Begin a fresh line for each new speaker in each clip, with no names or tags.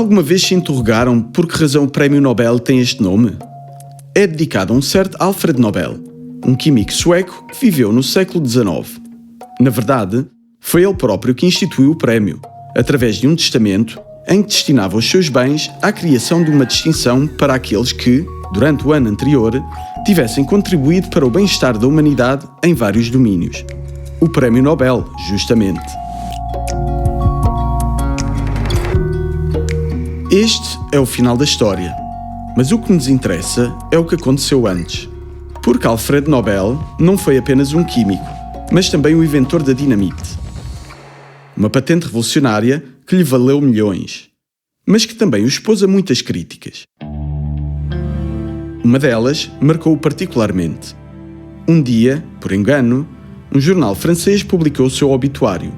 Alguma vez se interrogaram por que razão o Prémio Nobel tem este nome? É dedicado a um certo Alfred Nobel, um químico sueco que viveu no século XIX. Na verdade, foi ele próprio que instituiu o prémio, através de um testamento em que destinava os seus bens à criação de uma distinção para aqueles que, durante o ano anterior, tivessem contribuído para o bem-estar da humanidade em vários domínios. O Prémio Nobel, justamente. Este é o final da história, mas o que nos interessa é o que aconteceu antes. Porque Alfred Nobel não foi apenas um químico, mas também o inventor da dinamite. Uma patente revolucionária que lhe valeu milhões, mas que também o expôs a muitas críticas. Uma delas marcou-o particularmente. Um dia, por engano, um jornal francês publicou o seu obituário.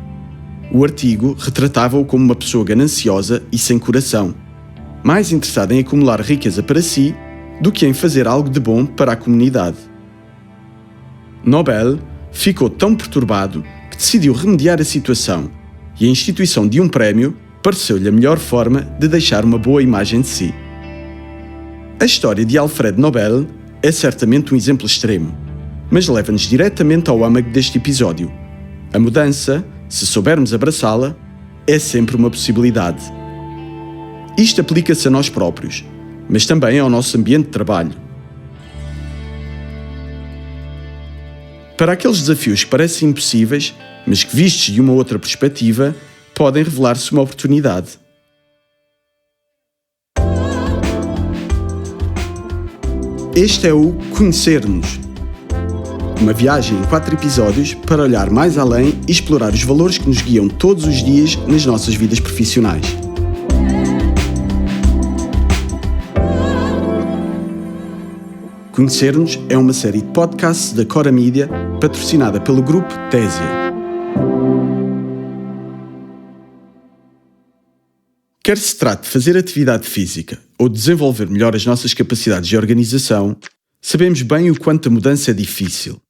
O artigo retratava-o como uma pessoa gananciosa e sem coração, mais interessada em acumular riqueza para si do que em fazer algo de bom para a comunidade. Nobel ficou tão perturbado que decidiu remediar a situação e a instituição de um prémio pareceu-lhe a melhor forma de deixar uma boa imagem de si. A história de Alfred Nobel é certamente um exemplo extremo, mas leva-nos diretamente ao âmago deste episódio. A mudança, se soubermos abraçá-la, é sempre uma possibilidade. Isto aplica-se a nós próprios, mas também ao nosso ambiente de trabalho. Para aqueles desafios que parecem impossíveis, mas que vistos de uma outra perspectiva, podem revelar-se uma oportunidade. Este é o Conhecer-nos. Uma viagem em 4 episódios para olhar mais além e explorar os valores que nos guiam todos os dias nas nossas vidas profissionais. Conhecer-nos é uma série de podcasts da Cora Media, patrocinada pelo grupo Tésia. Quer se trate de fazer atividade física ou desenvolver melhor as nossas capacidades de organização, sabemos bem o quanto a mudança é difícil.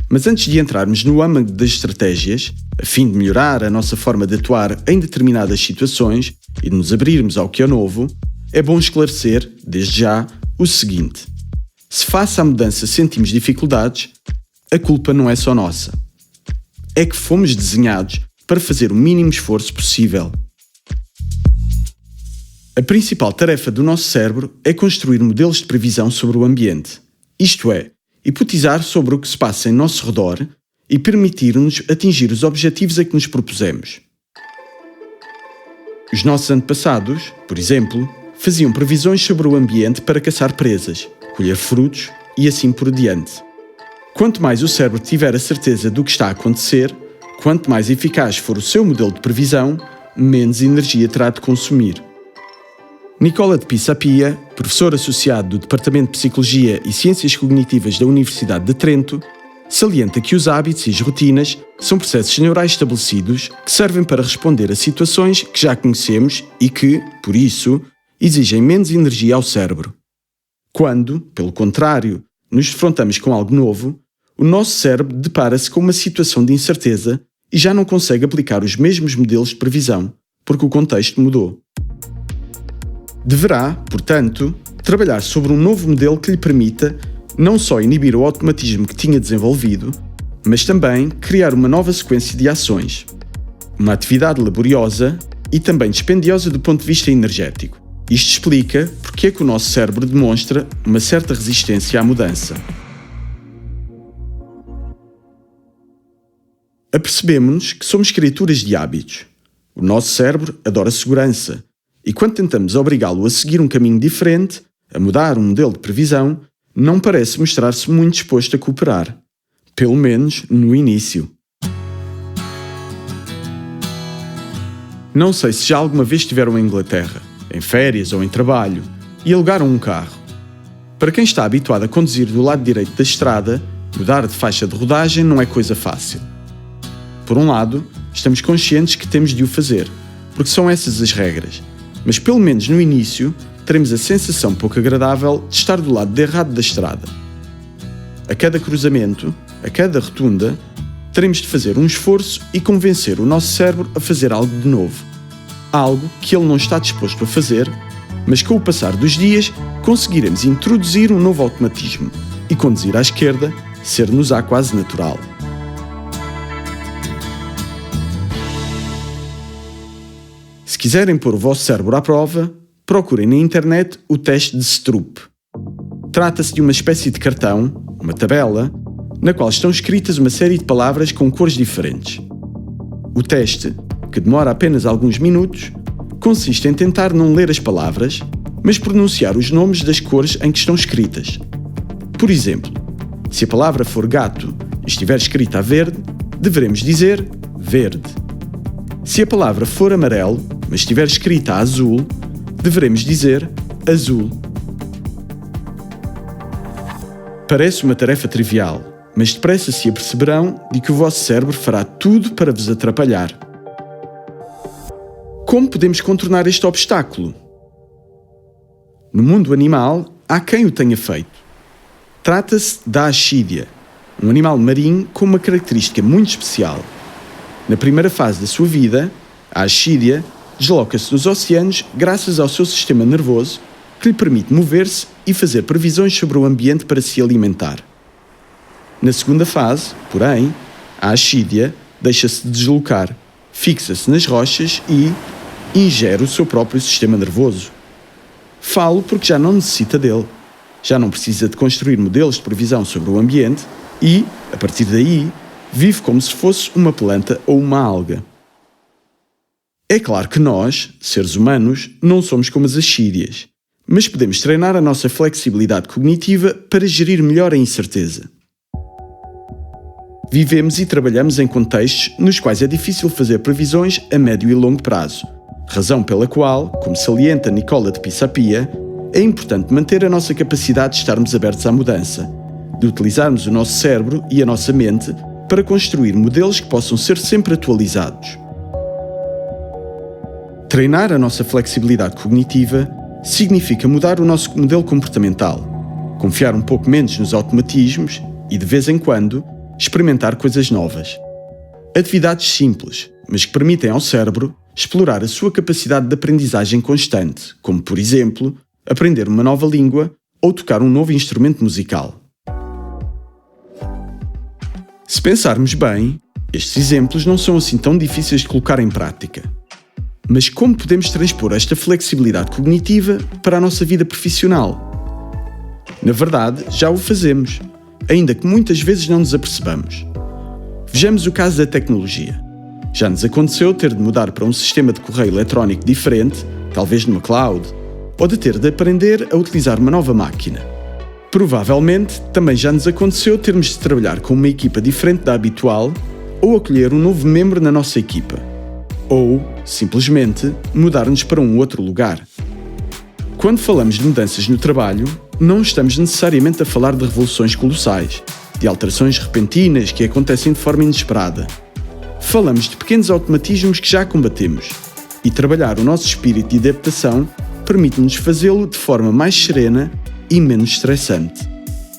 Mas antes de entrarmos no âmago das estratégias, a fim de melhorar a nossa forma de atuar em determinadas situações e de nos abrirmos ao que é novo, é bom esclarecer, desde já, o seguinte. Se face à mudança sentimos dificuldades, a culpa não é só nossa. É que fomos desenhados para fazer o mínimo esforço possível. A principal tarefa do nosso cérebro é construir modelos de previsão sobre o ambiente, isto é, hipotizar sobre o que se passa em nosso redor e permitir-nos atingir os objetivos a que nos propusemos. Os nossos antepassados, por exemplo, faziam previsões sobre o ambiente para caçar presas, colher frutos e assim por diante. Quanto mais o cérebro tiver a certeza do que está a acontecer, quanto mais eficaz for o seu modelo de previsão, menos energia terá de consumir. Nicola de Pisapia, professor associado do Departamento de Psicologia e Ciências Cognitivas da Universidade de Trento, salienta que os hábitos e as rotinas são processos neurais estabelecidos que servem para responder a situações que já conhecemos e que, por isso, exigem menos energia ao cérebro. Quando, pelo contrário, nos defrontamos com algo novo, o nosso cérebro depara-se com uma situação de incerteza e já não consegue aplicar os mesmos modelos de previsão, porque o contexto mudou. Deverá, portanto, trabalhar sobre um novo modelo que lhe permita não só inibir o automatismo que tinha desenvolvido, mas também criar uma nova sequência de ações. Uma atividade laboriosa e também dispendiosa do ponto de vista energético. Isto explica porque é que o nosso cérebro demonstra uma certa resistência à mudança. Apercebemos-nos que somos criaturas de hábitos. O nosso cérebro adora segurança, e quando tentamos obrigá-lo a seguir um caminho diferente, a mudar um modelo de previsão, não parece mostrar-se muito disposto a cooperar. Pelo menos no início. Não sei se já alguma vez estiveram em Inglaterra, em férias ou em trabalho, e alugaram um carro. Para quem está habituado a conduzir do lado direito da estrada, mudar de faixa de rodagem não é coisa fácil. Por um lado, estamos conscientes que temos de o fazer, porque são essas as regras. Mas pelo menos no início, teremos a sensação pouco agradável de estar do lado de errado da estrada. A cada cruzamento, a cada rotunda, teremos de fazer um esforço e convencer o nosso cérebro a fazer algo de novo. Algo que ele não está disposto a fazer, mas com o passar dos dias conseguiremos introduzir um novo automatismo e conduzir à esquerda ser-nos-á quase natural. Se quiserem pôr o vosso cérebro à prova, procurem na internet o teste de Stroop. Trata-se de uma espécie de cartão, uma tabela, na qual estão escritas uma série de palavras com cores diferentes. O teste, que demora apenas alguns minutos, consiste em tentar não ler as palavras, mas pronunciar os nomes das cores em que estão escritas. Por exemplo, se a palavra for gato e estiver escrita a verde, deveremos dizer verde. Se a palavra for amarelo, mas estiver escrita a azul, deveremos dizer azul. Parece uma tarefa trivial, mas depressa se aperceberão de que o vosso cérebro fará tudo para vos atrapalhar. Como podemos contornar este obstáculo? No mundo animal, há quem o tenha feito. Trata-se da axídea, um animal marinho com uma característica muito especial. Na primeira fase da sua vida, a axídea desloca-se nos oceanos graças ao seu sistema nervoso, que lhe permite mover-se e fazer previsões sobre o ambiente para se alimentar. Na segunda fase, porém, a axídea deixa-se de deslocar, fixa-se nas rochas e ingere o seu próprio sistema nervoso. Falo porque já não necessita dele. Já não precisa de construir modelos de previsão sobre o ambiente e, a partir daí, vive como se fosse uma planta ou uma alga. É claro que nós, seres humanos, não somos como as axídeas, mas podemos treinar a nossa flexibilidade cognitiva para gerir melhor a incerteza. Vivemos e trabalhamos em contextos nos quais é difícil fazer previsões a médio e longo prazo, razão pela qual, como salienta Nicola de Pisapia, é importante manter a nossa capacidade de estarmos abertos à mudança, de utilizarmos o nosso cérebro e a nossa mente para construir modelos que possam ser sempre atualizados. Treinar a nossa flexibilidade cognitiva significa mudar o nosso modelo comportamental, confiar um pouco menos nos automatismos e, de vez em quando, experimentar coisas novas. Atividades simples, mas que permitem ao cérebro explorar a sua capacidade de aprendizagem constante, como, por exemplo, aprender uma nova língua ou tocar um novo instrumento musical. Se pensarmos bem, estes exemplos não são assim tão difíceis de colocar em prática. Mas como podemos transpor esta flexibilidade cognitiva para a nossa vida profissional? Na verdade, já o fazemos, ainda que muitas vezes não nos apercebamos. Vejamos o caso da tecnologia. Já nos aconteceu ter de mudar para um sistema de correio eletrónico diferente, talvez numa cloud, ou de ter de aprender a utilizar uma nova máquina. Provavelmente, também já nos aconteceu termos de trabalhar com uma equipa diferente da habitual ou acolher um novo membro na nossa equipa. Ou, simplesmente, mudar-nos para um outro lugar. Quando falamos de mudanças no trabalho, não estamos necessariamente a falar de revoluções colossais, de alterações repentinas que acontecem de forma inesperada. Falamos de pequenos automatismos que já combatemos, e trabalhar o nosso espírito de adaptação permite-nos fazê-lo de forma mais serena e menos estressante.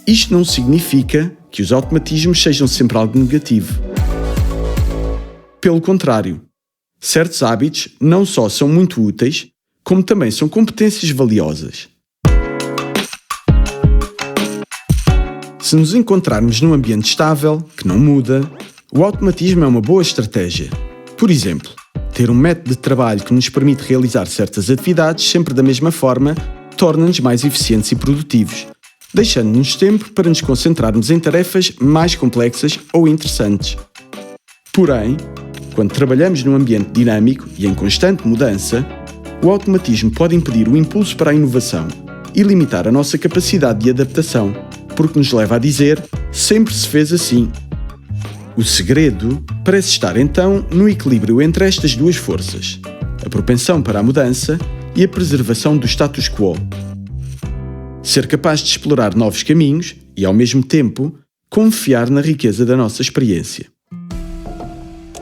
Isto não significa que os automatismos sejam sempre algo negativo. Pelo contrário, certos hábitos não só são muito úteis, como também são competências valiosas. Se nos encontrarmos num ambiente estável, que não muda, o automatismo é uma boa estratégia. Por exemplo, ter um método de trabalho que nos permite realizar certas atividades sempre da mesma forma torna-nos mais eficientes e produtivos, deixando-nos tempo para nos concentrarmos em tarefas mais complexas ou interessantes. Porém, quando trabalhamos num ambiente dinâmico e em constante mudança, o automatismo pode impedir o impulso para a inovação e limitar a nossa capacidade de adaptação, porque nos leva a dizer sempre se fez assim. O segredo parece estar então no equilíbrio entre estas duas forças, a propensão para a mudança e a preservação do status quo. Ser capaz de explorar novos caminhos e, ao mesmo tempo, confiar na riqueza da nossa experiência.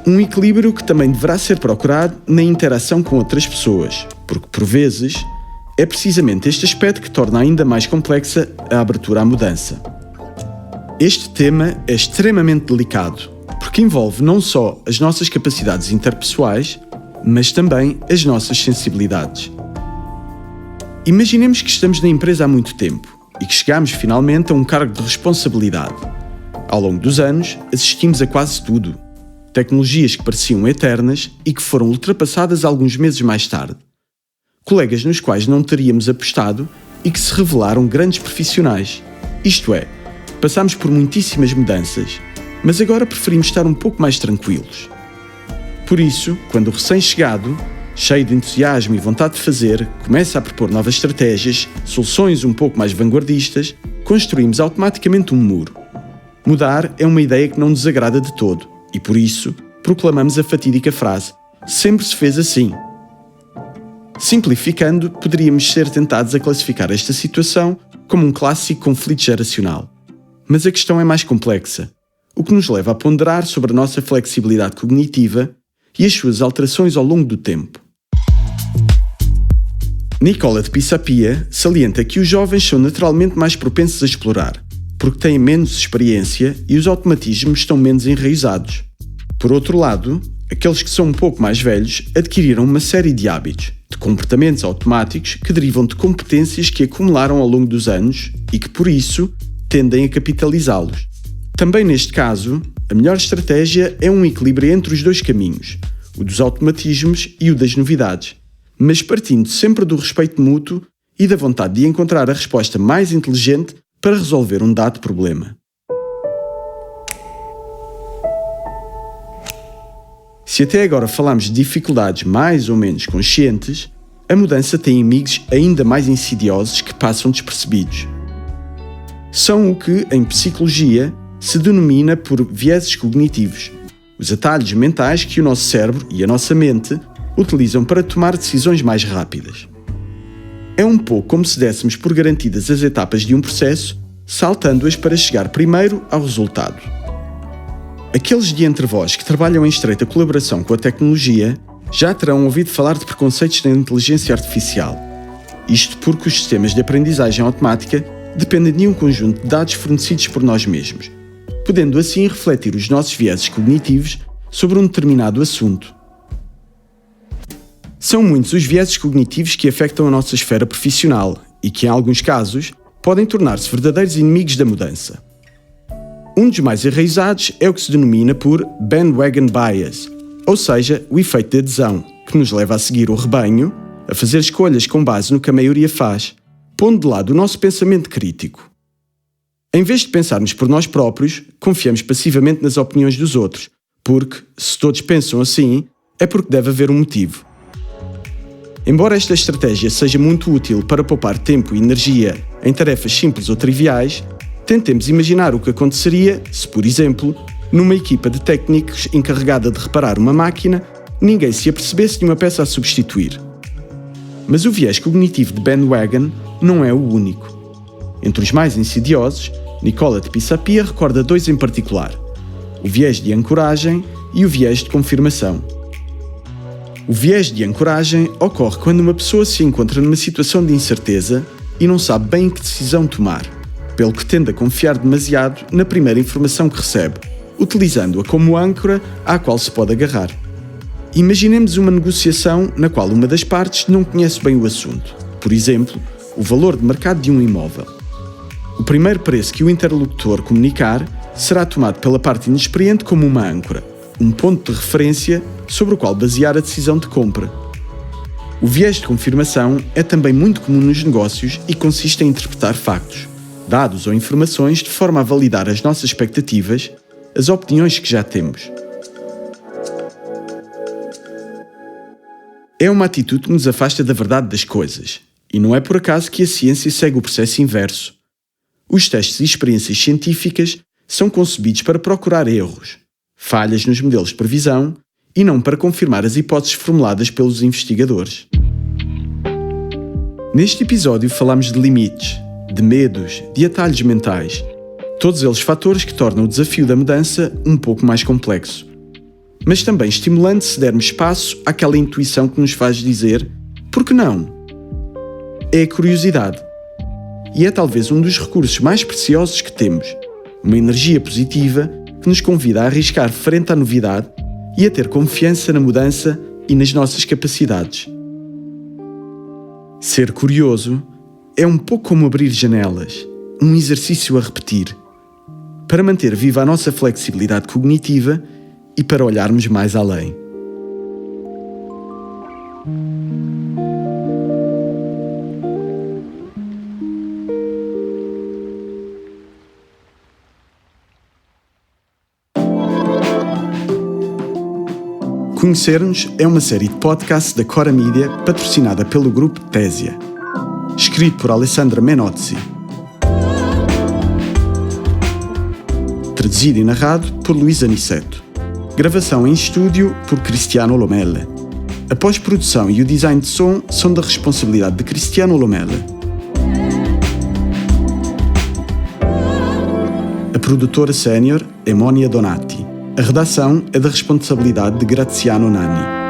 Um equilíbrio que também deverá ser procurado na interação com outras pessoas, porque, por vezes, é precisamente este aspecto que torna ainda mais complexa a abertura à mudança. Este tema é extremamente delicado, porque envolve não só as nossas capacidades interpessoais, mas também as nossas sensibilidades. Imaginemos que estamos na empresa há muito tempo e que chegamos finalmente a um cargo de responsabilidade. Ao longo dos anos, assistimos a quase tudo. Tecnologias que pareciam eternas e que foram ultrapassadas alguns meses mais tarde. Colegas nos quais não teríamos apostado e que se revelaram grandes profissionais. Isto é, passámos por muitíssimas mudanças, mas agora preferimos estar um pouco mais tranquilos. Por isso, quando o recém-chegado, cheio de entusiasmo e vontade de fazer, começa a propor novas estratégias, soluções um pouco mais vanguardistas, construímos automaticamente um muro. Mudar é uma ideia que não nos agrada de todo e, por isso, proclamamos a fatídica frase "sempre se fez assim". Simplificando, poderíamos ser tentados a classificar esta situação como um clássico conflito geracional. Mas a questão é mais complexa, o que nos leva a ponderar sobre a nossa flexibilidade cognitiva e as suas alterações ao longo do tempo. Nicola de Pisapia salienta que os jovens são naturalmente mais propensos a explorar, porque têm menos experiência e os automatismos estão menos enraizados. Por outro lado, aqueles que são um pouco mais velhos adquiriram uma série de hábitos, de comportamentos automáticos que derivam de competências que acumularam ao longo dos anos e que, por isso, tendem a capitalizá-los. Também neste caso, a melhor estratégia é um equilíbrio entre os dois caminhos, o dos automatismos e o das novidades, mas partindo sempre do respeito mútuo e da vontade de encontrar a resposta mais inteligente para resolver um dado problema. Se até agora falámos de dificuldades mais ou menos conscientes, a mudança tem inimigos ainda mais insidiosos que passam despercebidos. São o que, em psicologia, se denomina por vieses cognitivos, os atalhos mentais que o nosso cérebro e a nossa mente utilizam para tomar decisões mais rápidas. É um pouco como se dessemos por garantidas as etapas de um processo, saltando-as para chegar primeiro ao resultado. Aqueles de entre vós que trabalham em estreita colaboração com a tecnologia já terão ouvido falar de preconceitos na inteligência artificial. Isto porque os sistemas de aprendizagem automática dependem de um conjunto de dados fornecidos por nós mesmos, podendo assim refletir os nossos vieses cognitivos sobre um determinado assunto. São muitos os vieses cognitivos que afetam a nossa esfera profissional e que, em alguns casos, podem tornar-se verdadeiros inimigos da mudança. Um dos mais enraizados é o que se denomina por bandwagon bias, ou seja, o efeito de adesão, que nos leva a seguir o rebanho, a fazer escolhas com base no que a maioria faz, pondo de lado o nosso pensamento crítico. Em vez de pensarmos por nós próprios, confiamos passivamente nas opiniões dos outros, porque, se todos pensam assim, é porque deve haver um motivo. Embora esta estratégia seja muito útil para poupar tempo e energia em tarefas simples ou triviais, tentemos imaginar o que aconteceria se, por exemplo, numa equipa de técnicos encarregada de reparar uma máquina, ninguém se apercebesse de uma peça a substituir. Mas o viés cognitivo de bandwagon não é o único. Entre os mais insidiosos, Nicola de Pisapia recorda dois em particular: o viés de ancoragem e o viés de confirmação. O viés de ancoragem ocorre quando uma pessoa se encontra numa situação de incerteza e não sabe bem que decisão tomar, pelo que tende a confiar demasiado na primeira informação que recebe, utilizando-a como âncora à qual se pode agarrar. Imaginemos uma negociação na qual uma das partes não conhece bem o assunto, por exemplo, o valor de mercado de um imóvel. O primeiro preço que o interlocutor comunicar será tomado pela parte inexperiente como uma âncora, um ponto de referência sobre o qual basear a decisão de compra. O viés de confirmação é também muito comum nos negócios e consiste em interpretar factos, dados ou informações de forma a validar as nossas expectativas, as opiniões que já temos. É uma atitude que nos afasta da verdade das coisas, e não é por acaso que a ciência segue o processo inverso. Os testes e experiências científicas são concebidos para procurar erros, falhas nos modelos de previsão e não para confirmar as hipóteses formuladas pelos investigadores. Neste episódio falamos de limites, de medos, de atalhos mentais, todos eles fatores que tornam o desafio da mudança um pouco mais complexo. Mas também estimulante se dermos espaço àquela intuição que nos faz dizer "por que não?". É a curiosidade. E é talvez um dos recursos mais preciosos que temos, uma energia positiva que nos convida a arriscar frente à novidade e a ter confiança na mudança e nas nossas capacidades. Ser curioso é um pouco como abrir janelas, um exercício a repetir, para manter viva a nossa flexibilidade cognitiva e para olharmos mais além. Conhecer-nos é uma série de podcasts da Cora Media patrocinada pelo grupo Tésia. Escrito por Alessandra Menozzi. Traduzido e narrado por Luís Aniceto. Gravação em estúdio por Cristiano Lomelle. A pós-produção e o design de som são da responsabilidade de Cristiano Lomelle. A produtora sénior é Mónia Donati. A redação é da responsabilidade de Graziano Nanni.